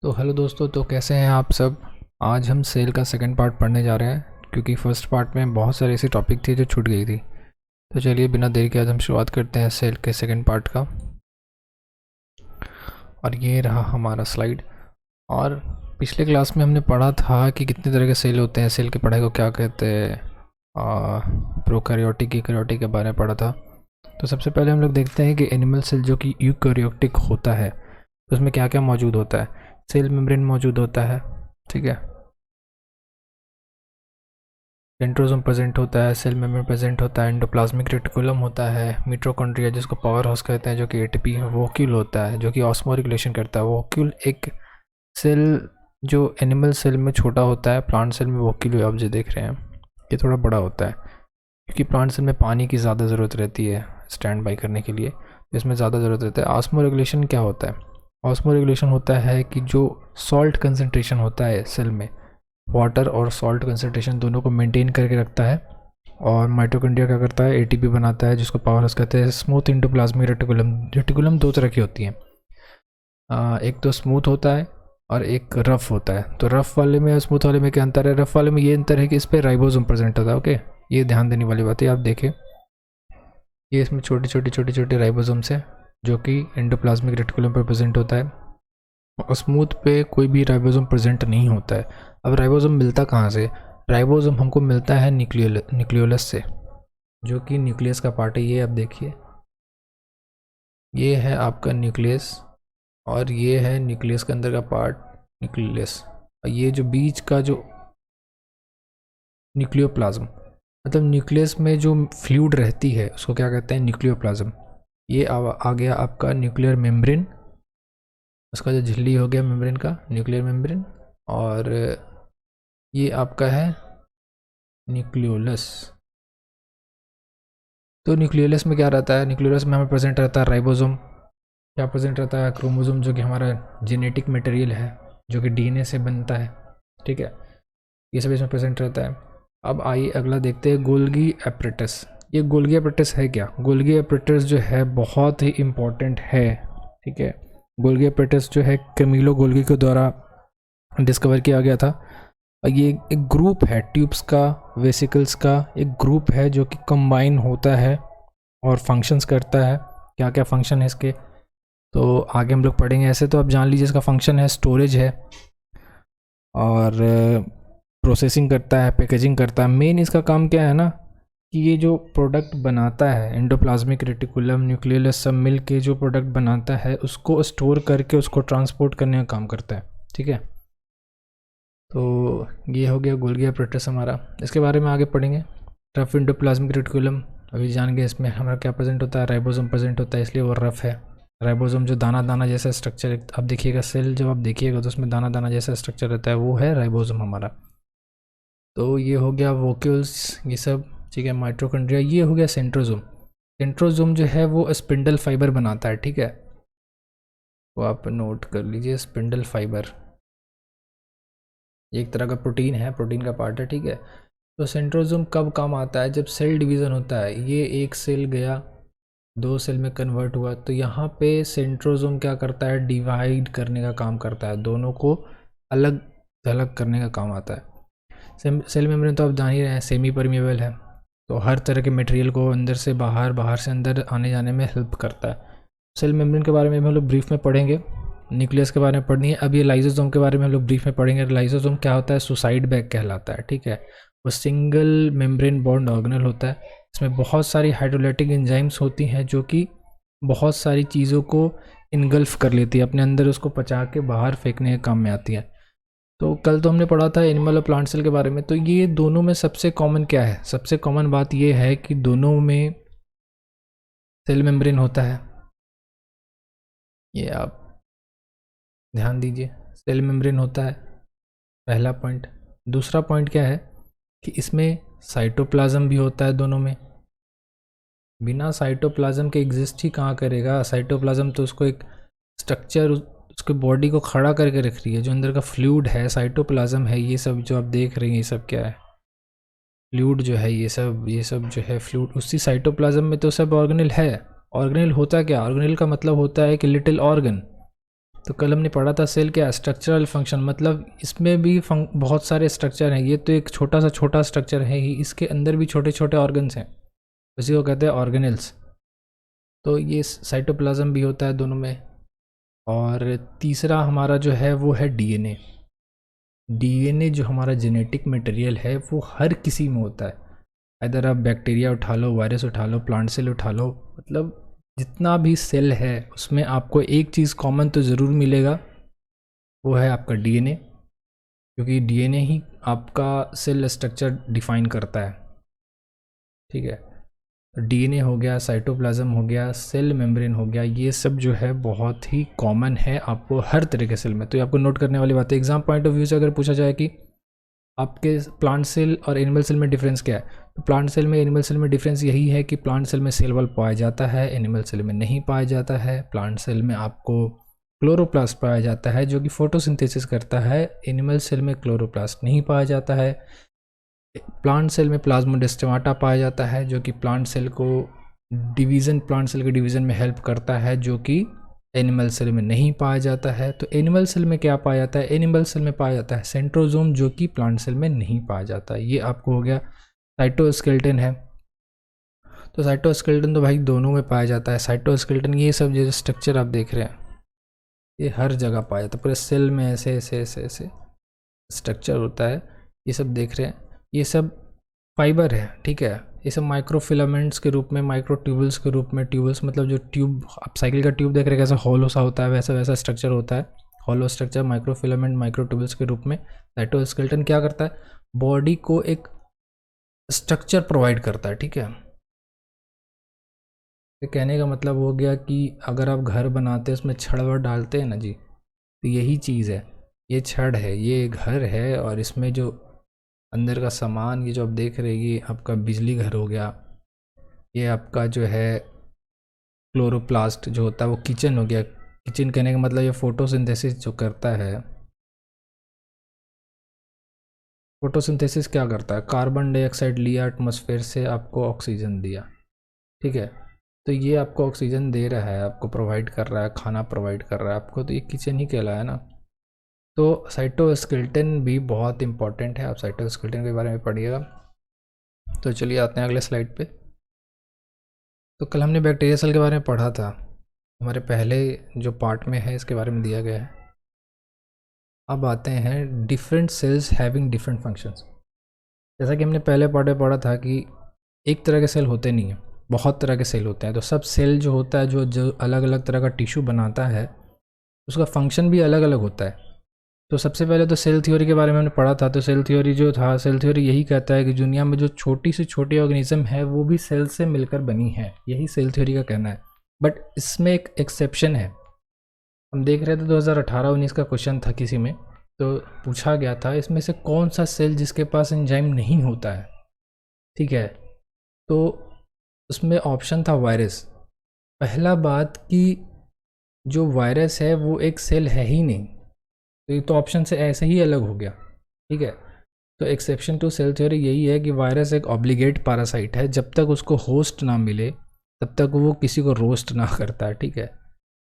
तो हेलो दोस्तों, तो कैसे हैं आप सब। आज हम सेल का सेकंड पार्ट पढ़ने जा रहे हैं क्योंकि फर्स्ट पार्ट में बहुत सारे ऐसी टॉपिक थी जो छूट गई थी। तो चलिए बिना देरी के आज हम शुरुआत करते हैं सेल के सेकंड पार्ट का। और ये रहा हमारा स्लाइड। और पिछले क्लास में हमने पढ़ा था कि कितने तरह के सेल होते हैं, सेल की पढ़ाई को क्या कहते हैं, प्रोकैरियोटिक यूकैरियोटिक के बारे में पढ़ा था। तो सबसे पहले हम लोग देखते हैं कि एनिमल सेल जो कि यूकैरियोटिक होता है तो उसमें क्या क्या मौजूद होता है। सेल मेम्ब्रेन मौजूद होता है, ठीक है। सेंट्रोसोम प्रेजेंट होता है, सेल मेम्ब्रेन प्रेजेंट होता है, एंडोप्लाज्मिक रेटिकुलम होता है, मिटोकॉन्ड्रिया जिसको पावर हाउस कहते हैं जो कि एटीपी है, वोक्यूल होता है जो कि ऑस्मोरेगुलेशन करता है। वोक्यूल एक सेल जो एनिमल सेल में छोटा होता है, प्लांट सेल में वोक्यूल आप जो देख रहे हैं ये थोड़ा बड़ा होता है क्योंकि प्लांट सेल में पानी की ज़्यादा ज़रूरत रहती है स्टैंड बाई करने के लिए, इसमें ज़्यादा ज़रूरत रहता है। ऑस्मोरेगुलेशन क्या होता है? ऑस्मोरेगुलेशन होता है कि जो सॉल्ट कंसनट्रेशन होता है सेल में, वाटर और सॉल्ट कंसनट्रेशन दोनों को मेंटेन करके रखता है। और माइटोकॉन्ड्रिया क्या करता है, एटीपी बनाता है जिसको पावर हाउस कहते हैं। स्मूथ एंडोप्लाज्मिक रेटिकुलम, रेटिकुलम दो तरह की होती है, एक तो स्मूथ होता है और एक रफ होता है। तो रफ वाले में और स्मूथ वाले में क्या अंतर है? रफ वाले में ये अंतर है कि इस पर राइबोसोम प्रेजेंट होता है। ओके, ये ध्यान देने वाली बात है। आप देखें ये इसमें छोटे छोटे राइबोसोम्स है जो कि एंडोप्लाज्मिक रेटिकुलम पर प्रेजेंट होता है, और स्मूथ पे कोई भी राइबोसोम प्रेजेंट नहीं होता है। अब राइबोसोम मिलता कहाँ से? राइबोसोम हमको मिलता है न्यूक्लियोलस से, जो कि न्यूक्लियस का पार्ट है। ये आप देखिए, ये है आपका न्यूक्लियस और ये है न्यूक्लियस के अंदर का पार्ट न्यूक्लियस। और ये जो बीच का जो न्यूक्लियोप्लाज्म, मतलब न्यूक्लियस में जो फ्लूइड रहती है उसको क्या कहते हैं? न्यूक्लियोप्लाज्म। ये आ गया आपका न्यूक्लियर मेम्ब्रेन, उसका जो झिल्ली हो गया मेम्ब्रेन का, न्यूक्लियर मेम्ब्रेन। और ये आपका है न्यूक्लियोलस। तो न्यूक्लियोलस में क्या रहता है? न्यूक्लियोलस में हमें प्रेजेंट रहता है राइबोसोम। क्या प्रेजेंट रहता है? क्रोमोसोम, जो कि हमारा जेनेटिक मटेरियल है जो कि डीएनए से बनता है, ठीक है। ये सब इसमें प्रेजेंट रहता है। अब आइए अगला देखते हैं, गोल्गी एपरेटस। ये गोल्गी एपरेटस है क्या? गोल्गी एपरेटस जो है बहुत ही इम्पोर्टेंट है, ठीक है। गोल्गी एपरेटस जो है कैमिलो गोल्गी के द्वारा डिस्कवर किया गया था। ये एक ग्रुप है ट्यूब्स का, वेसिकल्स का एक ग्रुप है जो कि कंबाइन होता है और फंक्शंस करता है। क्या क्या फंक्शन है इसके तो आगे हम लोग पढ़ेंगे। ऐसे तो आप जान लीजिए इसका फंक्शन है स्टोरेज है और प्रोसेसिंग करता है, पैकेजिंग करता है। मेन इसका काम क्या है ना कि ये जो प्रोडक्ट बनाता है, एंडोप्लाज्मिक रेटिकुलम न्यूक्लियोलस सब मिल के जो प्रोडक्ट बनाता है उसको स्टोर करके उसको ट्रांसपोर्ट करने का काम करता है, ठीक है। तो ये हो गया गोल्गी एपरेटस हमारा। इसके बारे में आगे पढ़ेंगे। रफ एंडोप्लाज्मिक रेटिकुलम अभी जान गए, इसमें हमारा क्या प्रेजेंट होता है? राइबोसोम प्रेजेंट होता है, इसलिए वो रफ है। राइबोसोम जो दाना दाना जैसा स्ट्रक्चर, अब देखिएगा सेल जब आप देखिएगा तो उसमें दाना दाना जैसा स्ट्रक्चर रहता है, वो है राइबोसोम हमारा। तो ये हो गया वोक्यूल्स, ये सब, ठीक है। माइटोकॉन्ड्रिया, ये हो गया सेंट्रोसोम। सेंट्रोसोम जो है वो स्पिंडल फाइबर बनाता है, ठीक है। वो आप नोट कर लीजिए, स्पिंडल फाइबर एक तरह का प्रोटीन है, प्रोटीन का पार्ट है, ठीक है। तो सेंट्रोसोम कब काम आता है? जब सेल डिवीज़न होता है। ये एक सेल गया, दो सेल में कन्वर्ट हुआ, तो यहाँ पे सेंट्रोसोम क्या करता है? डिवाइड करने का काम करता है, दोनों को अलग थलग करने का काम आता है। सेल मेम्ब्रेन तो आप जान ही रहे हैं सेमी परमिएबल है, तो हर तरह के मटेरियल को अंदर से बाहर, बाहर से अंदर आने जाने में हेल्प करता है। सेल मेम्ब्रेन के बारे में हम लोग ब्रीफ में पढ़ेंगे, न्यूक्लियस के बारे में पढ़नी है। अब ये लाइसोसोम के बारे में हम लोग ब्रीफ में पढ़ेंगे। लाइसोसोम क्या होता है? सुसाइड बैग कहलाता है, ठीक है। वो सिंगल मेम्ब्रेन बॉन्ड ऑर्गेनेल होता है। इसमें बहुत सारी हाइड्रोलाइटिक एंजाइम्स होती हैं जो कि बहुत सारी चीज़ों को इनगल्फ कर लेती है अपने अंदर, उसको पचा के बाहर फेंकने के काम में आती है। तो कल तो हमने पढ़ा था एनिमल और प्लांट सेल के बारे में। तो ये दोनों में सबसे कॉमन क्या है? सबसे कॉमन बात ये है कि दोनों में सेल मेम्ब्रेन होता है। ये आप ध्यान दीजिए, सेल मेम्ब्रेन होता है, पहला पॉइंट। दूसरा पॉइंट क्या है कि इसमें साइटोप्लाज्म भी होता है दोनों में। बिना साइटोप्लाज्म के एग्जिस्ट ही कहाँ करेगा? साइटोप्लाज्म तो उसको एक स्ट्रक्चर, उसके बॉडी को खड़ा करके रख रही है। जो अंदर का फ्लूइड है साइटोप्लाज्म है। ये सब जो आप देख रहे हैं ये सब क्या है? फ्लूइड जो है, ये सब जो है फ्लूइड। उसी साइटोप्लाज्म में तो सब ऑर्गेनेल है। ऑर्गेनेल होता क्या? ऑर्गेनेल का मतलब होता है कि लिटिल ऑर्गन। तो कल हमने पढ़ा था सेल क्या स्ट्रक्चरल फंक्शन, मतलब इसमें भी बहुत सारे स्ट्रक्चर हैं। ये तो एक छोटा स्ट्रक्चर है ही, इसके अंदर भी छोटे छोटे ऑर्गन्स हैं, इसी को कहते हैं ऑर्गेनेल्स। तो ये साइटोप्लाज्म भी होता है दोनों में। और तीसरा हमारा जो है वो है डीएनए। डीएनए जो हमारा जेनेटिक मटेरियल है वो हर किसी में होता है। इधर आप बैक्टीरिया उठा लो, वायरस उठा लो, प्लांट सेल उठा लो, मतलब जितना भी सेल है उसमें आपको एक चीज़ कॉमन तो ज़रूर मिलेगा, वो है आपका डीएनए, क्योंकि डीएनए ही आपका सेल स्ट्रक्चर डिफाइन करता है। ठीक है, डीएनए हो गया, साइटोप्लाज्म हो गया, सेल मेम्ब्रेन हो गया, ये सब जो है बहुत ही कॉमन है आपको हर तरह के सेल में। तो ये आपको नोट करने वाली बात है। एग्जाम पॉइंट ऑफ व्यू से अगर पूछा जाए कि आपके प्लांट सेल और एनिमल सेल में डिफरेंस क्या है, तो प्लांट सेल में एनिमल सेल में डिफरेंस यही है कि प्लांट सेल में सेल वॉल पाया जाता है, एनिमल सेल में नहीं पाया जाता है। प्लांट सेल में आपको क्लोरोप्लास्ट पाया जाता है जो कि फोटोसिंथेसिस करता है, एनिमल सेल में क्लोरोप्लास्ट नहीं पाया जाता है। प्लांट सेल में प्लाज्मोडेस्माटा पाया जाता है जो कि प्लांट सेल के डिवीज़न में हेल्प करता है, जो कि एनिमल सेल में नहीं पाया जाता है। तो एनिमल सेल में क्या पाया जाता है, एनिमल सेल में पाया जाता है सेंट्रोजोम, जो कि प्लांट सेल में नहीं पाया जाता है। ये आपको हो गया साइटोस्केलेटन है। तो साइटोस्केलेटन तो भाई दोनों में पाया जाता है। साइटोस्केलेटन ये सब जो स्ट्रक्चर आप देख रहे हैं ये हर जगह पाया जाता है, पूरे सेल में ऐसे ऐसे ऐसे ऐसे स्ट्रक्चर होता है। ये सब देख रहे हैं, ये सब फाइबर है। ठीक है, ये सब माइक्रोफिलामेंट्स के रूप में, माइक्रोट्यूबल्स के रूप में, ट्यूबल्स मतलब जो ट्यूब, आप साइकिल का ट्यूब देख रहे हैं कैसा हॉलो सा होता है, वैसा वैसा स्ट्रक्चर होता है, हॉलो स्ट्रक्चर, माइक्रोफिलामेंट, माइक्रोट्यूबल्स के रूप में। साइटोस्केलेटन क्या करता है, बॉडी को एक स्ट्रक्चर प्रोवाइड करता है। ठीक है, तो कहने का मतलब हो गया कि अगर आप घर बनाते हैं उसमें छड़ वड़ डालते हैं ना जी, तो यही चीज़ है, ये छड़ है, ये घर है, और इसमें जो अंदर का सामान ये जो आप देख रहे हैं ये आपका बिजली घर हो गया, ये आपका जो है क्लोरोप्लास्ट जो होता है वो किचन हो गया। किचन कहने का मतलब ये फोटोसिंथेसिस जो करता है, फोटोसिंथेसिस क्या करता है, कार्बन डाइऑक्साइड लिया एटमॉस्फेयर से, आपको ऑक्सीजन दिया। ठीक है, तो ये आपको ऑक्सीजन दे रहा है, आपको प्रोवाइड कर रहा है, खाना प्रोवाइड कर रहा है आपको, तो ये किचन ही कहलाया ना। तो साइटोस्केलेटन भी बहुत इंपॉर्टेंट है, आप साइटोस्केलेटन के बारे में पढ़िएगा। तो चलिए आते हैं अगले स्लाइड पे। तो कल हमने बैक्टीरिया सेल के बारे में पढ़ा था, हमारे पहले जो पार्ट में है इसके बारे में दिया गया है। अब आते हैं different cells having different functions. जैसा कि हमने पहले पार्ट में पढ़ा था कि एक तरह के सेल होते नहीं हैं, बहुत तरह के सेल होते हैं। तो सब सेल जो होता है जो अलग अलग तरह का टिश्यू बनाता है उसका फंक्शन भी अलग अलग होता है। तो सबसे पहले तो सेल थ्योरी के बारे में हमने पढ़ा था। तो सेल थ्योरी जो था, सेल थ्योरी यही कहता है कि दुनिया में जो छोटी से छोटी ऑर्गेनिज्म है वो भी सेल से मिलकर बनी है, यही सेल थ्योरी का कहना है। बट इसमें एक एक्सेप्शन है। हम देख रहे थे 2018-19 का क्वेश्चन था किसी में, तो पूछा गया था इसमें से कौन सा सेल जिसके पास एंजाइम नहीं होता है। ठीक है, तो उसमें ऑप्शन था वायरस। पहला बात कि जो वायरस है वो एक सेल है ही नहीं, तो ये तो ऑप्शन से ऐसे ही अलग हो गया। ठीक है, तो एक्सेप्शन टू सेल थ्योरी यही है कि वायरस एक ऑब्लिगेट पैरासाइट है, जब तक उसको होस्ट ना मिले तब तक वो किसी को रोस्ट ना करता है। ठीक है,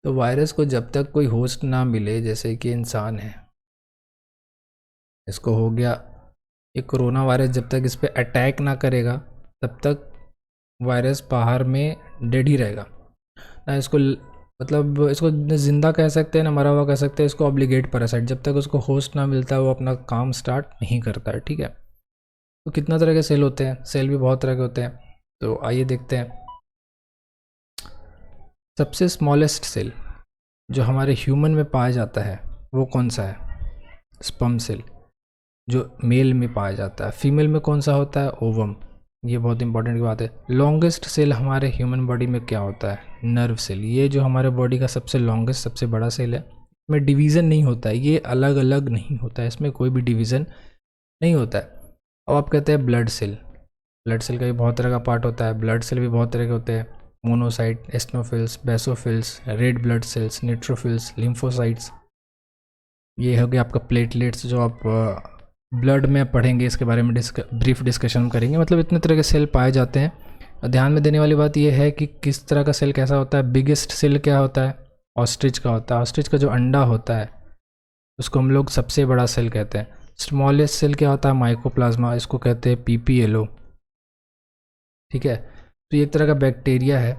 तो वायरस को जब तक कोई होस्ट ना मिले, जैसे कि इंसान है, इसको हो गया ये कोरोना वायरस, जब तक इस पर अटैक ना करेगा तब तक वायरस बाहर में डेड ही रहेगा ना। इसको मतलब इसको ज़िंदा कह सकते हैं ना मरा हुआ कह सकते हैं, इसको ऑब्लिगेट पैरासाइट, जब तक उसको होस्ट ना मिलता है वो अपना काम स्टार्ट नहीं करता है। ठीक है, तो कितना तरह के सेल होते हैं, सेल भी बहुत तरह के होते हैं। तो आइए देखते हैं। सबसे स्मॉलेस्ट सेल जो हमारे ह्यूमन में पाया जाता है वो कौन सा है, स्पर्म सेल, जो मेल में पाया जाता है। फीमेल में कौन सा होता है, ओवम। ये बहुत इंपॉर्टेंट की बात है। लॉन्गेस्ट सेल हमारे ह्यूमन बॉडी में क्या होता है, नर्व सेल। ये जो हमारे बॉडी का सबसे लॉन्गेस्ट सबसे बड़ा सेल है, इसमें डिवीज़न नहीं होता है, ये अलग अलग नहीं होता है, इसमें कोई भी डिवीज़न नहीं होता है। अब आप कहते हैं ब्लड सेल, ब्लड सेल का भी बहुत तरह का पार्ट होता है। ब्लड सेल भी बहुत तरह के होते हैं, monocyte, eosinophils, basophils, red blood cells, neutrophils, lymphocytes. ये हो गया आपका प्लेटलेट्स, जो आप ब्लड में पढ़ेंगे, इसके बारे में ब्रीफ डिस्कशन करेंगे। मतलब इतने तरह के सेल पाए जाते हैं। और ध्यान में देने वाली बात यह है कि किस तरह का सेल कैसा होता है। बिगेस्ट सेल क्या होता है, ऑस्ट्रिच का होता है। ऑस्ट्रिच का जो अंडा होता है उसको हम लोग सबसे बड़ा सेल कहते हैं। स्मॉलेस्ट सेल क्या होता है? माइकोप्लाज्मा, इसको कहते हैं पीपीएलओ। ठीक है, तो ये एक तरह का बैक्टीरिया है,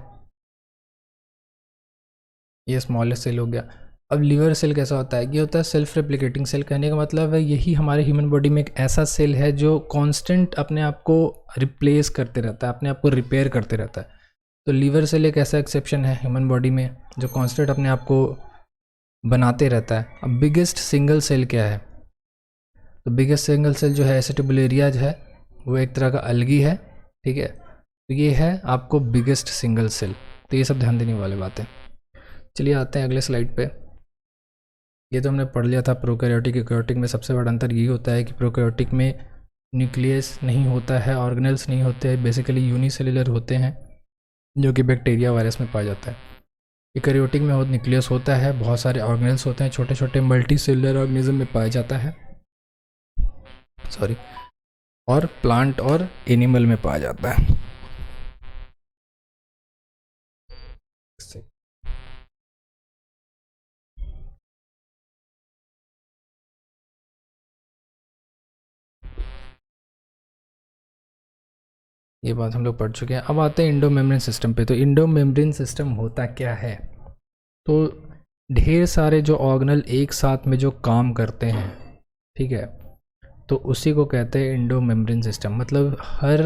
ये स्मॉलेस्ट सेल हो गया। अब लिवर सेल कैसा होता है? ये होता है सेल्फ रेप्लिकेटिंग सेल। कहने का मतलब है यही हमारे ह्यूमन बॉडी में एक ऐसा सेल है जो कांस्टेंट अपने आप को रिप्लेस करते रहता है, अपने आप को रिपेयर करते रहता है। तो लीवर सेल एक ऐसा एक्सेप्शन है ह्यूमन बॉडी में जो कांस्टेंट अपने आप को बनाते रहता है। अब बिगेस्ट सिंगल सेल क्या है? तो बिगेस्ट सिंगल सेल जो है एसिटिबुलेरियाज है, वो एक तरह का अलगी है। ठीक है, तो ये है आपको बिगेस्ट सिंगल सेल। तो ये सब ध्यान देने वाली बातें। चलिए आते हैं अगले स्लाइड पे। ये तो हमने पढ़ लिया था प्रोकैरियोटिक यूकैरियोटिक में सबसे बड़ा अंतर यही होता है कि प्रोकैरियोटिक में न्यूक्लियस नहीं होता है, ऑर्गेनेल्स नहीं होते हैं, बेसिकली यूनिसेलुलर होते हैं जो कि बैक्टीरिया वायरस में पाया जाता है। यूकैरियोटिक में न्यूक्लियस होता है, बहुत सारे ऑर्गेनेल्स होते हैं, छोटे छोटे मल्टी सेलुलर ऑर्गेनिज्म में पाया जाता है, सॉरी, और प्लांट और एनिमल में पाया जाता है। ये बात हम लोग पढ़ चुके हैं। अब आते हैं इंडो मेम्ब्रेन सिस्टम पे। तो इंडो मेम्ब्रेन सिस्टम होता क्या है? तो ढेर सारे जो ऑर्गेनल एक साथ में जो काम करते हैं, ठीक है, तो उसी को कहते हैं इंडो मेम्ब्रेन सिस्टम। मतलब हर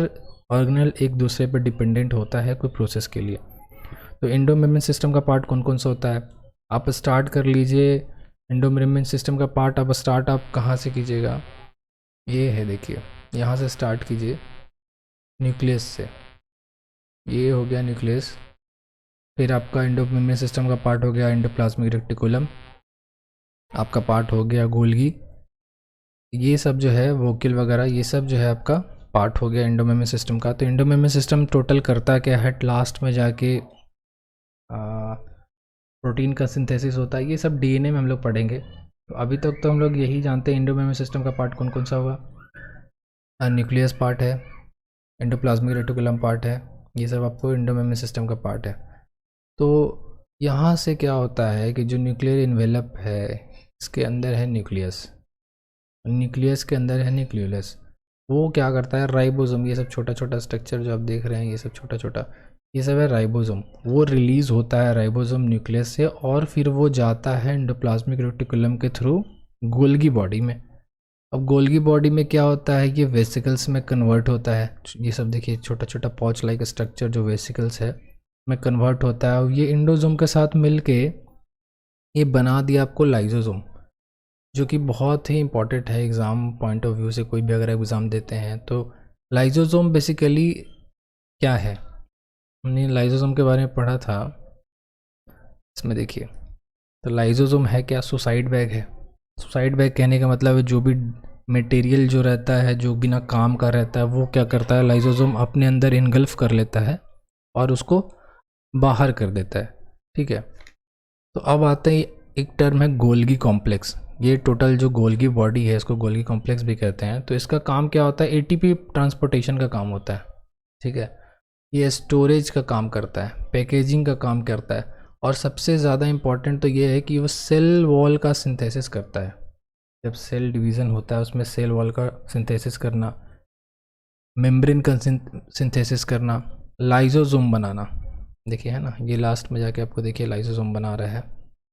ऑर्गेनल एक दूसरे पर डिपेंडेंट होता है कोई प्रोसेस के लिए। तो इंडो मेम्ब्रेन सिस्टम का पार्ट कौन कौन सा होता है? आप स्टार्ट कर लीजिए इंडो मेम्ब्रेन सिस्टम का पार्ट। आप स्टार्ट आप कहाँ से कीजिएगा? ये है, देखिए, यहाँ से स्टार्ट कीजिए न्यूक्लियस से। ये हो गया न्यूक्लियस। फिर आपका इंडो मेम्ब्रेन सिस्टम का पार्ट हो गया एंडोप्लाज्मिक रेटिकुलम, आपका पार्ट हो गया गोल्गी, ये सब जो है वोक्यूल वगैरह, ये सब जो है आपका पार्ट हो गया इंडो मेम्ब्रेन सिस्टम का। तो इंडो मेम्ब्रेन सिस्टम टोटल करता क्या है? लास्ट में जाके प्रोटीन का सिंथेसिस होता है। ये सब डीएनए में हम लोग पढ़ेंगे। तो अभी तक तो हम लोग यही जानते हैं इंडो मेम्ब्रेन सिस्टम का पार्ट कौन कौन सा हुआ। न्यूक्लियस पार्ट है, एंडोप्लाज्मिक रेटिकुलम पार्ट है, ये सब आपको इंडो मेम्ब्रेन सिस्टम का पार्ट है। तो यहाँ से क्या होता है कि जो न्यूक्लियर इन्वेलप है इसके अंदर है न्यूक्लियस, न्यूक्लियस के अंदर है न्यूक्लियोलस। वो क्या करता है? राइबोसोम, ये सब छोटा छोटा स्ट्रक्चर जो आप देख रहे हैं, ये सब छोटा छोटा, ये सब है राइबोसोम। वो रिलीज़ होता है राइबोसोम न्यूक्लियस से, और फिर वो जाता है एंडोप्लाज्मिक रेटिकुलम के थ्रू गोल्गी बॉडी में। अब गोल्गी बॉडी में क्या होता है? ये वेसिकल्स में कन्वर्ट होता है। ये सब देखिए छोटा छोटा पॉच लाइक स्ट्रक्चर जो वेसिकल्स है में कन्वर्ट होता है, और ये इंडोसोम के साथ मिलके ये बना दिया आपको लाइसोसोम, जो कि बहुत ही इंपॉर्टेंट है एग्ज़ाम पॉइंट ऑफ व्यू से। कोई भी अगर एग्ज़ाम देते हैं तो लाइसोसोम बेसिकली क्या है, हमने लाइसोसोम के बारे में पढ़ा था इसमें। देखिए, तो लाइसोसोम है क्या? सुसाइड बैग है। सुसाइड बैग कहने का मतलब है जो भी मटेरियल जो रहता है, जो बिना काम का रहता है, वो क्या करता है? लाइसोसोम अपने अंदर इनगल्फ कर लेता है और उसको बाहर कर देता है। ठीक है, तो अब आते हैं एक टर्म है गोल्गी कॉम्प्लेक्स। ये टोटल जो गोल्गी बॉडी है इसको गोल्गी कॉम्प्लेक्स भी कहते हैं। तो इसका काम क्या होता है? एटीपी ट्रांसपोर्टेशन का काम होता है। ठीक है, ये स्टोरेज का काम करता है, पैकेजिंग का काम करता है, और सबसे ज़्यादा इम्पॉर्टेंट तो ये है कि वो सेल वॉल का सिंथेसिस करता है। जब सेल डिवीज़न होता है उसमें सेल वॉल का सिंथेसिस करना, मेम्ब्रेन का सिंथेसिस करना, लाइसोसोम बनाना। देखिए है ना, ये लास्ट में जाके आपको देखिए लाइसोसोम बना रहा है।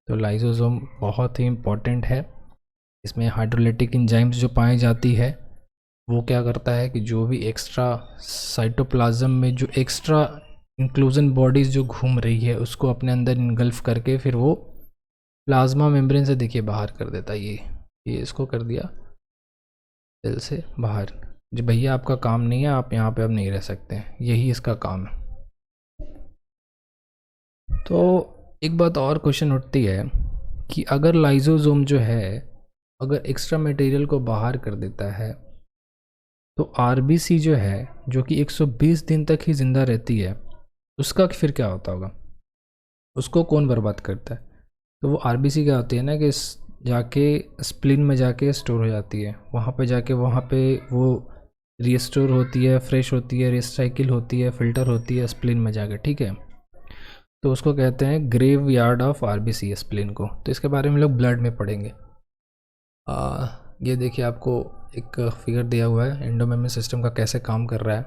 तो लाइसोसोम बहुत ही इम्पॉर्टेंट है। इसमें हाइड्रोलाइटिक एंजाइम्स जो पाई जाती है वो क्या करता है कि जो भी एक्स्ट्रा साइटोप्लाज्म में जो एक्स्ट्रा इंक्लूजन बॉडीज़ जो घूम रही है उसको अपने अंदर इनगल्फ करके फिर वो प्लाज्मा मेम्ब्रेन से देखिए बाहर कर देता है। ये इसको कर दिया सेल से बाहर, जो भैया आपका काम नहीं है, आप यहाँ पे अब नहीं रह सकते, यही इसका काम है। तो एक बात और क्वेश्चन उठती है कि अगर लाइसोसोम जो है अगर एक्स्ट्रा मटेरियल को बाहर कर देता है तो आरबीसी जो है जो कि 120 दिन तक ही ज़िंदा रहती है उसका फिर क्या होता होगा? उसको कौन बर्बाद करता है? तो वो आरबीसी क्या होती है ना कि जाके स्प्लिन में जाके स्टोर हो जाती है, वहाँ पे जाके वहाँ पे वो रीस्टोर होती है, फ्रेश होती है, रिसाइकिल होती है, फ़िल्टर होती है स्प्लिन में जाके। ठीक है, तो उसको कहते हैं graveyard of RBC spleen को। तो इसके बारे में लोग ब्लड में पढ़ेंगे। ये देखिए आपको एक फिगर दिया हुआ है एंडोमेम्ब्रेन सिस्टम का कैसे काम कर रहा है।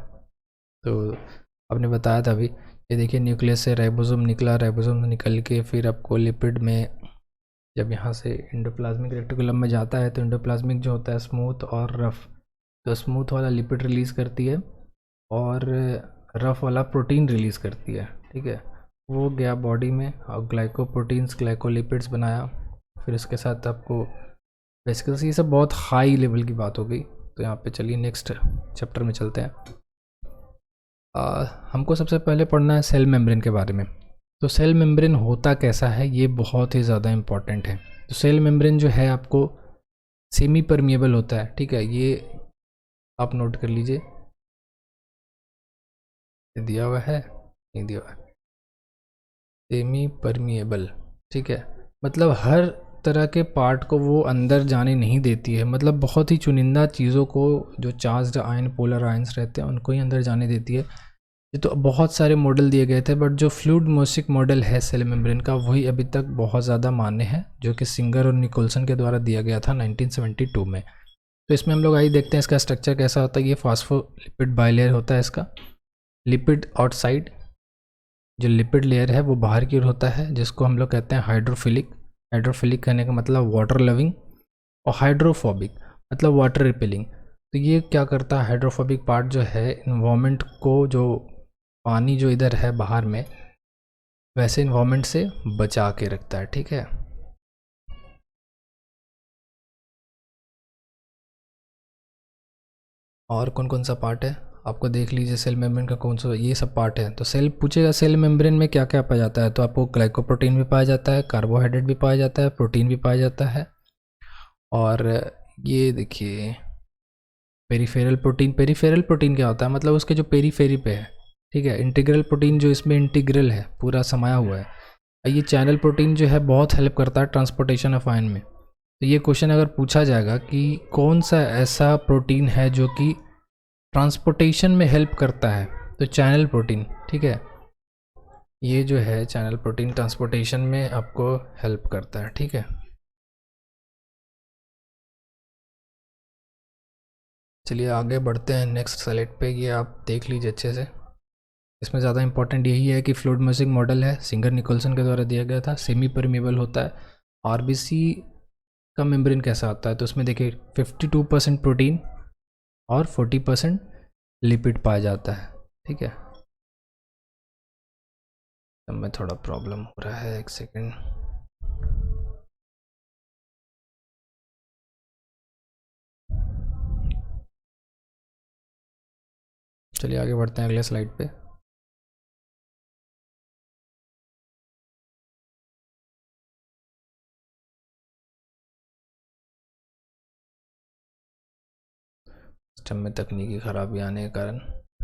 तो आपने बताया था अभी, ये देखिए न्यूक्लियस से राइबोसोम निकला, राइबोसोम निकल के फिर आपको लिपिड में, जब यहाँ से एंडोप्लाज्मिक रेटिकुलम में जाता है तो एंडोप्लाज्मिक जो होता है स्मूथ और रफ़, तो स्मूथ वाला लिपिड रिलीज़ करती है और रफ़ वाला प्रोटीन रिलीज़ करती है। ठीक है, वो गया बॉडी में और ग्लाइकोप्रोटीन्स ग्लाइकोलिपिड्स बनाया। फिर इसके साथ आपको बेसिकली ये सब बहुत हाई लेवल की बात हो गई। तो यहाँ पे चलिए नेक्स्ट चैप्टर में चलते हैं। हमको सबसे पहले पढ़ना है सेल मेम्ब्रेन के बारे में। तो सेल मेम्ब्रेन होता कैसा है, ये बहुत ही ज़्यादा इम्पॉर्टेंट है। तो सेल मेम्ब्रेन जो है आपको सेमी परमिएबल होता है। ठीक है, ये आप नोट कर लीजिए, दिया हुआ है नहीं दिया हुआ है, सेमी परमिएबल। ठीक है, मतलब हर तरह के पार्ट को वो अंदर जाने नहीं देती है, मतलब बहुत ही चुनिंदा चीज़ों को जो चार्ज्ड आयन पोलर आयंस रहते हैं उनको ही अंदर जाने देती है। ये तो बहुत सारे मॉडल दिए गए थे, बट जो फ्लूइड-मोसिक मॉडल है सेल मेम्ब्रेन का वही अभी तक बहुत ज़्यादा मान्य है, जो कि सिंगर और निकोलसन के द्वारा दिया गया था 1972 में। तो इसमें हम लोग आइए देखते हैं इसका स्ट्रक्चर कैसा होता है। ये फास्फोलिपिड बाइलेयर होता है इसका, लिपिड आउटसाइड, जो लिपिड लेयर है वो बाहर की ओर होता है, जिसको हम लोग कहते हैं हाइड्रोफिलिक। हाइड्रोफिलिक कहने का मतलब वाटर लविंग, और हाइड्रोफोबिक मतलब वाटर रिपेलिंग। तो ये क्या करता है, हाइड्रोफोबिक पार्ट जो है इन्वायरमेंट को, जो पानी जो इधर है बाहर में, वैसे इन्वायरमेंट से बचा के रखता है। ठीक है, और कौन कौन सा पार्ट है आपको देख लीजिए सेल मेम्ब्रेन का, कौन सा ये सब पार्ट है। तो सेल पूछेगा सेल मेम्ब्रेन में क्या क्या पाया जाता है, तो आपको ग्लाइकोप्रोटीन भी पाया जाता है, कार्बोहाइड्रेट भी पाया जाता है, प्रोटीन भी पाया जाता है। और ये देखिए पेरीफेरल प्रोटीन। पेरीफेरल प्रोटीन क्या होता है, मतलब उसके जो पेरीफेरी पे है। ठीक है, इंटीग्रल प्रोटीन जो इसमें इंटीग्रल है पूरा समाया हुआ है। ये चैनल प्रोटीन जो है बहुत हेल्प करता है ट्रांसपोर्टेशन ऑफ आयन में। तो ये क्वेश्चन अगर पूछा जाएगा कि कौन सा ऐसा प्रोटीन है जो कि ट्रांसपोर्टेशन में हेल्प करता है, तो चैनल प्रोटीन। ठीक है, ये जो है चैनल प्रोटीन ट्रांसपोर्टेशन में आपको हेल्प करता है। ठीक है, चलिए आगे बढ़ते हैं नेक्स्ट स्लाइड पे। ये आप देख लीजिए अच्छे से, इसमें ज़्यादा इंपॉर्टेंट यही है कि फ्लूइड-मोसिक मॉडल है, सिंगर निकोलसन के द्वारा दिया गया था, सेमी परमिएबल होता है। आरबीसी का मेम्ब्रेन कैसा होता है, तो उसमें देखिए 52% प्रोटीन और 40% लिपिड पाया जाता है। ठीक है, अब में थोड़ा प्रॉब्लम हो रहा है, एक सेकेंड। चलिए आगे बढ़ते हैं अगले स्लाइड पे। सिस्टम में तकनीकी खराबी आने के कारण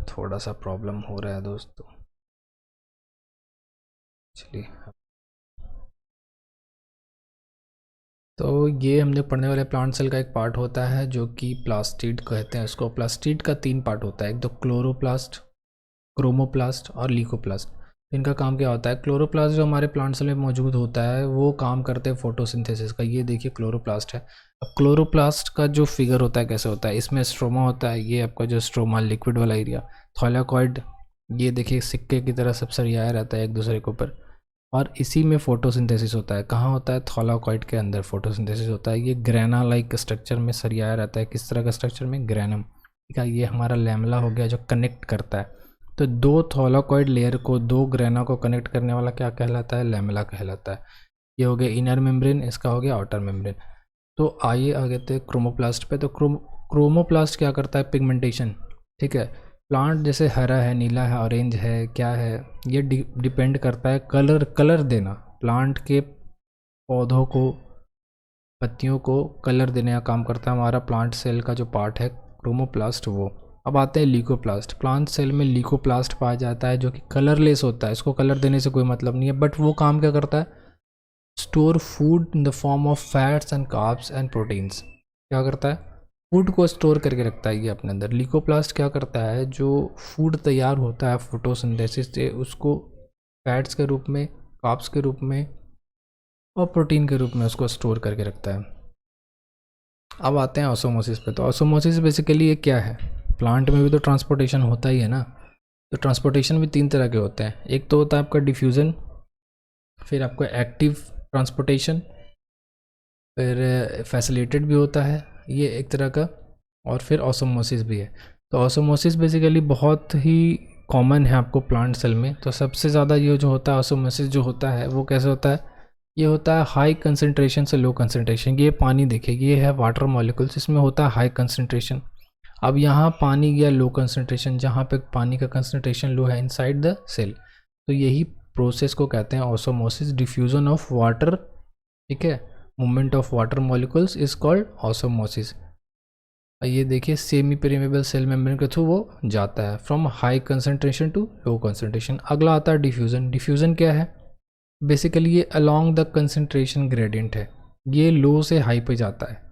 थोड़ा सा प्रॉब्लम हो रहा है दोस्तों। चलिए, तो ये हमने पढ़ने वाले प्लांट सेल का एक पार्ट होता है जो कि प्लास्टिड कहते हैं उसको। प्लास्टिड का 3 पार्ट होता है, एक तो क्लोरोप्लास्ट, क्रोमोप्लास्ट और लीकोप्लास्ट। इनका काम क्या होता है, क्लोरोप्लास्ट जो हमारे प्लांट सेल में मौजूद होता है वो काम करते हैं फोटोसिंथेसिस का। ये देखिए क्लोरोप्लास्ट है। अब क्लोरोप्लास्ट का जो फिगर होता है कैसे होता है, इसमें स्ट्रोमा होता है, ये आपका जो स्ट्रोमा लिक्विड वाला एरिया, थैलाकॉइड, ये देखिए सिक्के की तरह सब सरियाया रहता है एक दूसरे के ऊपर, और इसी में फोटोसिंथेसिस होता है। कहाँ होता है, थैलाकॉइड के अंदर फोटोसिंथेसिस होता है। ये ग्रेना लाइक स्ट्रक्चर में सरियाया रहता है। किस तरह का स्ट्रक्चर में, ग्रेनम। ठीक है, ये हमारा लैमेला हो गया जो कनेक्ट करता है। तो 2 थैलाकॉइड लेयर को, 2 ग्रेना को कनेक्ट करने वाला क्या कहलाता है, लैमेला कहलाता है। ये हो गया इनर मेम्ब्रेन, इसका हो गया आउटर मेम्ब्रेन। तो आइए आगे थे क्रोमोप्लास्ट पे। तो क्रोमोप्लास्ट क्या करता है, पिगमेंटेशन। ठीक है, प्लांट जैसे हरा है, नीला है, ऑरेंज है, क्या है, ये डिपेंड करता है कलर देना। प्लांट के पौधों को, पत्तियों को कलर देने का काम करता है हमारा प्लांट सेल का जो पार्ट है क्रोमोप्लास्ट वो। अब आते हैं लीकोप्लास्ट। प्लांट सेल में लीकोप्लास्ट पाया जाता है जो कि कलरलेस होता है, इसको कलर देने से कोई मतलब नहीं है, बट वो काम क्या करता है, store food in the form of fats and carbs and proteins. क्या करता है, फूड को स्टोर करके रखता है ये अपने अंदर। लीकोप्लास्ट क्या करता है, जो फूड तैयार होता है फोटोसिंथेसिस से उसको फैट्स के रूप में, कार्ब्स के रूप में और प्रोटीन के रूप में उसको स्टोर करके रखता है। अब आते हैं ऑसमोसिस पे। तो ऑसमोसिस बेसिकली ये क्या है? प्लांट में भी तो ट्रांसपोर्टेशन होता ही है ना। तो ट्रांसपोर्टेशन भी 3 तरह के होते हैं। एक तो होता है आपका डिफ्यूज़न, फिर आपका एक्टिव ट्रांसपोर्टेशन, फिर फैसिलिटेड भी होता है ये एक तरह का, और फिर ऑसमोसिस भी है। तो ऑसमोसिस बेसिकली बहुत ही कॉमन है आपको प्लांट सेल में। तो सबसे ज़्यादा ये जो होता है ऑसमोसिस जो होता है वो कैसे होता है? ये होता है हाई कंसनट्रेशन से लो कंसनट्रेशन। ये पानी देखिए, ये है वाटर मॉलिक्यूल्स, इसमें होता है हाई कंसनट्रेशन। अब यहाँ पानी गया लो कंसनट्रेशन, जहाँ पे पानी का कंसनट्रेशन लो है इनसाइड द सेल। तो यही प्रोसेस को कहते हैं ऑसमोसिस, डिफ्यूजन ऑफ वाटर, ठीक है, movement of water molecules is called osmosis. ये देखिए सेमी पेरिमेबल सेल मेम्ब्रेन के थ्रू वो जाता है from high concentration to low concentration. अगला आता है डिफ्यूज़न। डिफ्यूज़न क्या है? बेसिकली ये अलोंग द कंसनट्रेशन ग्रेडियंट है, ये लो से हाई पे जाता है।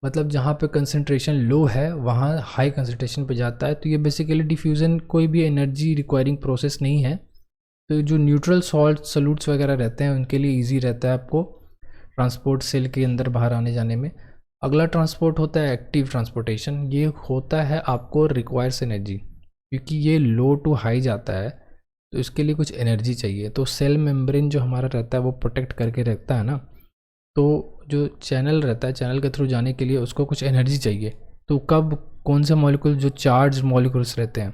मतलब जहाँ पे कंसनट्रेशन लो है वहाँ हाई कंसनट्रेशन पे जाता है। तो ये बेसिकली डिफ्यूज़न कोई भी एनर्जी रिक्वायरिंग प्रोसेस नहीं है। तो जो न्यूट्रल सॉल्ट सॉल्यूट्स वगैरह रहते हैं उनके लिए ईजी रहता है आपको ट्रांसपोर्ट सेल के अंदर बाहर आने जाने में। अगला ट्रांसपोर्ट होता है एक्टिव ट्रांसपोर्टेशन। ये होता है आपको रिक्वायर्स एनर्जी, क्योंकि ये लो टू हाई जाता है तो इसके लिए कुछ एनर्जी चाहिए। तो सेल मेम्ब्रेन जो हमारा रहता है वो प्रोटेक्ट करके रखता है ना, तो जो चैनल रहता है चैनल के थ्रू जाने के लिए उसको कुछ एनर्जी चाहिए। तो कब कौन से मॉलिक्यूल जो चार्ज मॉलिक्यूल्स रहते हैं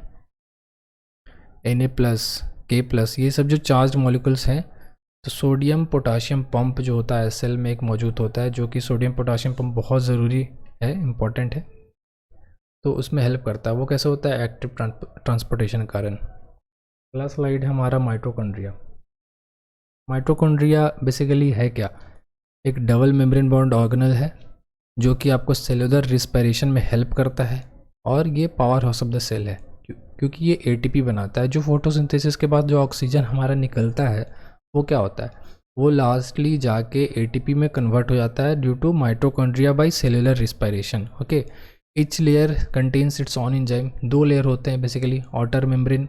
Na+, K+, ये सब जो चार्ज मॉलिक्यूल्स हैं, तो सोडियम पोटाशियम पंप जो होता है सेल में एक मौजूद होता है, जो कि सोडियम पोटाशियम पंप बहुत ज़रूरी है, इम्पॉर्टेंट है, तो उसमें हेल्प करता है। वो कैसे होता है? एक्टिव ट्रांसपोर्टेशन के कारण। अगला स्लाइड है हमारा माइटोकॉन्ड्रिया। माइटोकॉन्ड्रिया बेसिकली है क्या? एक डबल मेम्ब्रेन बॉन्ड ऑर्गेनल है जो कि आपको सेलुलर रिस्पायरेशन में हेल्प करता है, और ये power house of the cell है क्योंकि ये एटीपी बनाता है। जो फोटोसिंथेसिस के बाद जो ऑक्सीजन हमारा निकलता है वो क्या होता है? वो लास्टली जाके एटीपी में कन्वर्ट हो जाता है due to mitochondria by cellular respiration. Okay, each layer contains its own enzyme. 2 layer होते हैं बेसिकली, आउटर मेम्ब्रेन,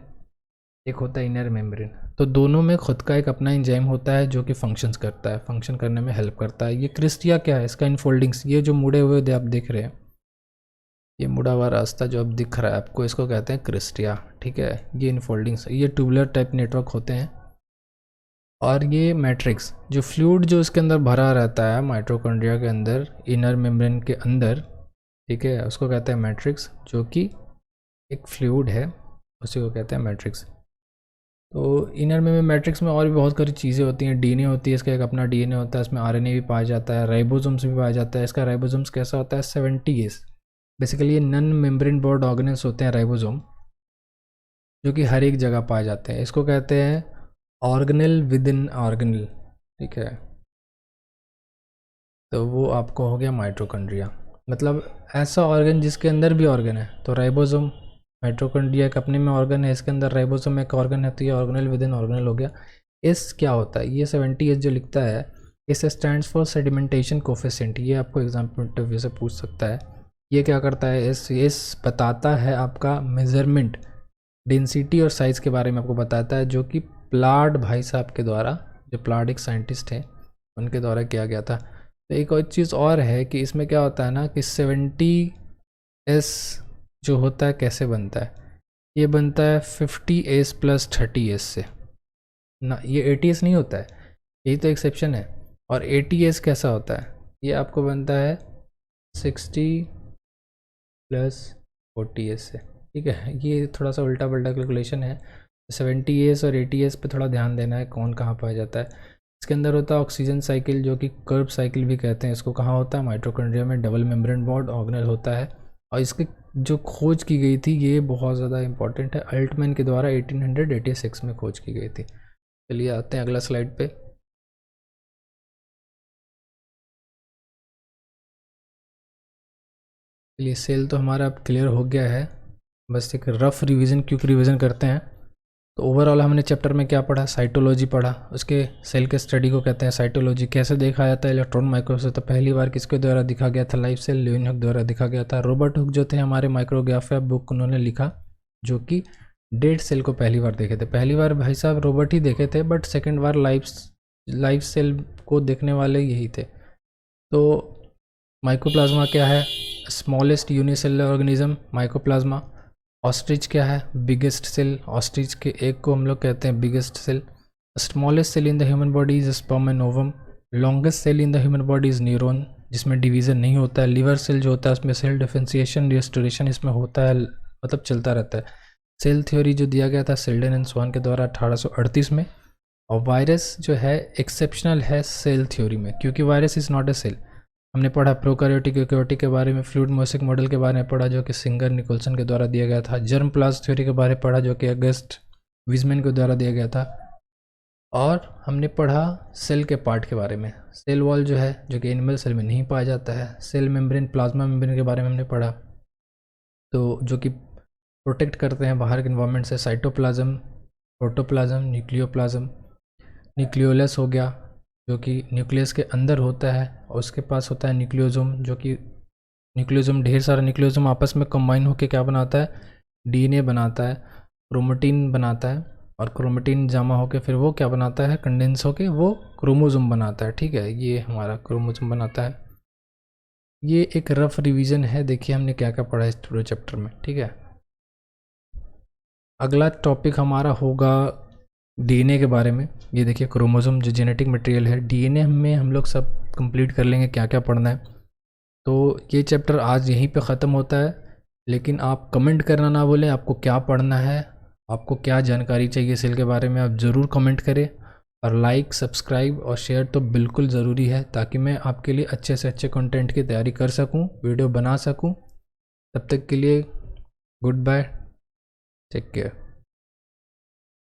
एक होता है इनर मेम्ब्रेन। तो दोनों में खुद का एक अपना एंजाइम होता है जो कि फंक्शंस करता है, फंक्शन करने में हेल्प करता है। ये क्रिस्टिया क्या है? इसका इनफोल्डिंग्स, ये जो मुड़े हुए आप देख रहे हैं, ये मुड़ा हुआ रास्ता जो अब दिख रहा है आपको, इसको कहते हैं क्रिस्टिया, ठीक है। ये इनफोल्डिंग्स, ये ट्यूबुलर टाइप नेटवर्क होते हैं। और ये मैट्रिक्स, जो फ्लूइड जो इसके अंदर भरा रहता है माइटोकॉन्ड्रिया के अंदर, इनर मेम्ब्रेन के अंदर, ठीक है, उसको कहते हैं मैट्रिक्स, जो कि एक फ्लूइड है, उसी को कहते हैं मैट्रिक्स। तो इनर में मैट्रिक्स में और भी बहुत सारी चीज़ें होती हैं। डीएनए होती है, इसका एक अपना डीएनए होता है, इसमें आरएनए भी पाया जाता है, राइबोसोम्स भी पाया जाता है। इसका राइबोसोम्स कैसा होता है? 70S। बेसिकली ये नॉन मेम्ब्रेन बॉन्ड ऑर्गेनेल्स होते हैं राइबोसोम, जो कि हर एक जगह पाए जाते हैं। इसको कहते हैं ऑर्गेनेल विद इन ऑर्गेनेल, ठीक है। तो वो आपको हो गया माइटोकॉन्ड्रिया, मतलब ऐसा ऑर्गन जिसके अंदर भी ऑर्गन है। तो राइबोसोम, माइटोकॉन्ड्रिया एक अपने में ऑर्गन है, इसके अंदर राइबोसोम एक ऑर्गन है, तो ये ऑर्गेनेल विद इन ऑर्गेनेल हो गया। एस क्या होता है? ये 70S जो लिखता है, इस स्टैंड्स फॉर सेडिमेंटेशन कोफिशिएंट। ये आपको एग्जाम्पल इंटरव्यू से पूछ सकता है। ये क्या करता है? एस बताता है आपका मेजरमेंट, डेंसिटी और साइज़ के बारे में आपको बताता है, जो कि प्लाड भाई साहब के द्वारा, जो प्लाड एक साइंटिस्ट हैं, उनके द्वारा किया गया था। तो एक और चीज़ और है कि इसमें क्या होता है ना कि 70S जो होता है कैसे बनता है? ये बनता है 50S + 30S से ना, ये 80S नहीं होता है, यही तो एक्सेप्शन है। और 80S कैसा होता है? ये आपको बनता है 60 + 40S से, ठीक है। ये थोड़ा सा उल्टा पल्टा कैलकुलेशन है। 70S और 80S पे थोड़ा ध्यान देना है, कौन कहाँ पाया जाता है। इसके अंदर होता है ऑक्सीजन साइकिल, जो कि कर्ब साइकिल भी कहते हैं इसको। कहाँ होता है? माइटोकॉन्ड्रिया में डबल मेम्ब्रेन बॉन्ड ऑर्गेनेल होता है। और इसकी जो खोज की गई थी ये बहुत ज़्यादा इंपॉर्टेंट है, अल्टमैन के द्वारा 1886 में खोज की गई थी। चलिए आते हैं अगला स्लाइड पे। चलिए सेल तो हमारा अब क्लियर हो गया है, बस एक रफ रिवीजन, क्विक रिवीजन करते हैं। तो ओवरऑल हमने चैप्टर में क्या पढ़ा? साइटोलॉजी पढ़ा, उसके सेल के स्टडी को कहते हैं साइटोलॉजी। कैसे देखा जाता है इलेक्ट्रॉन माइक्रोस्कोप? तो पहली बार किसके द्वारा दिखा गया था? लाइफ सेल लेवेनहुक द्वारा दिखा गया था। रॉबर्ट हुक जो थे हमारे माइक्रोग्राफ बुक उन्होंने लिखा, जो कि डेड सेल को पहली बार देखे थे? पहली बार भाई साहब रॉबर्ट ही देखे थे, बट सेकेंड बार लाइफ सेल को देखने वाले यही थे। तो माइकोप्लाज्मा क्या है? Smallest unicellular organism mycoplasma. Ostrich क्या है? Biggest cell. ऑस्ट्रिच के एक को हम लोग कहते हैं biggest cell. Smallest cell in the human body is sperm and ovum. Longest cell in the human body is neuron, जिसमें डिवीज़न नहीं होता है। लिवर सेल जो होता है उसमें सेल डिफरेंशिएशन रिस्टोरेशन इसमें होता है, मतलब चलता रहता है। सेल थ्योरी जो दिया गया था सेल्डन एंड स्वान के द्वारा 1838 में। और वायरस जो है एक्सेप्शनल है सेल थ्योरी में, क्योंकि virus is not a cell. हमने पढ़ा प्रोकैरियोटिक यूकैरियोटिक के बारे में, फ्लूइड मोसेक मॉडल के बारे में पढ़ा जो कि सिंगर निकोलसन के द्वारा दिया गया था। जर्म प्लाज्म थ्योरी के बारे में पढ़ा जो कि अगस्त विजमैन के द्वारा दिया गया था। और हमने पढ़ा सेल के पार्ट के बारे में, सेल वॉल जो है जो कि एनिमल सेल में नहीं पाया जाता है। सेल मेम्ब्रेन, प्लाज्मा मेम्ब्रेन के बारे में हमने पढ़ा, तो जो कि प्रोटेक्ट करते हैं बाहर के इन्वायरमेंट से। Cytoplasm, protoplasm, nucleoplasm. न्यूक्लियोलस हो गया जो कि न्यूक्लियस के अंदर होता है, और उसके पास होता है न्यूक्लियोसोम, जो कि न्यूक्लियोसोम ढेर सारा न्यूक्लियोसोम आपस में कंबाइन होकर क्या बनाता है? डीएनए बनाता है, क्रोमेटिन बनाता है, और क्रोमेटिन जमा होकर फिर वो क्या बनाता है? कंडेंस होकर वो क्रोमोसोम बनाता है। ठीक है, ये हमारा क्रोमोसोम बनाता है। ये एक रफ रिवीजन है, देखिए हमने क्या क्या पढ़ा है इस पूरे चैप्टर में। ठीक है, अगला टॉपिक हमारा होगा डीएनए के बारे में। ये देखिए क्रोमोसोम जो जेनेटिक मटेरियल है, डीएनए में हम लोग सब कंप्लीट कर लेंगे क्या क्या पढ़ना है। तो ये चैप्टर आज यहीं पे ख़त्म होता है, लेकिन आप कमेंट करना ना भूलें आपको क्या पढ़ना है, आपको क्या जानकारी चाहिए सेल के बारे में, आप ज़रूर कमेंट करें। और लाइक, सब्सक्राइब और शेयर तो बिल्कुल ज़रूरी है, ताकि मैं आपके लिए अच्छे से अच्छे कंटेंट की तैयारी कर सकूं, वीडियो बना सकूं। तब तक के लिए गुड बाय, टेक केयर।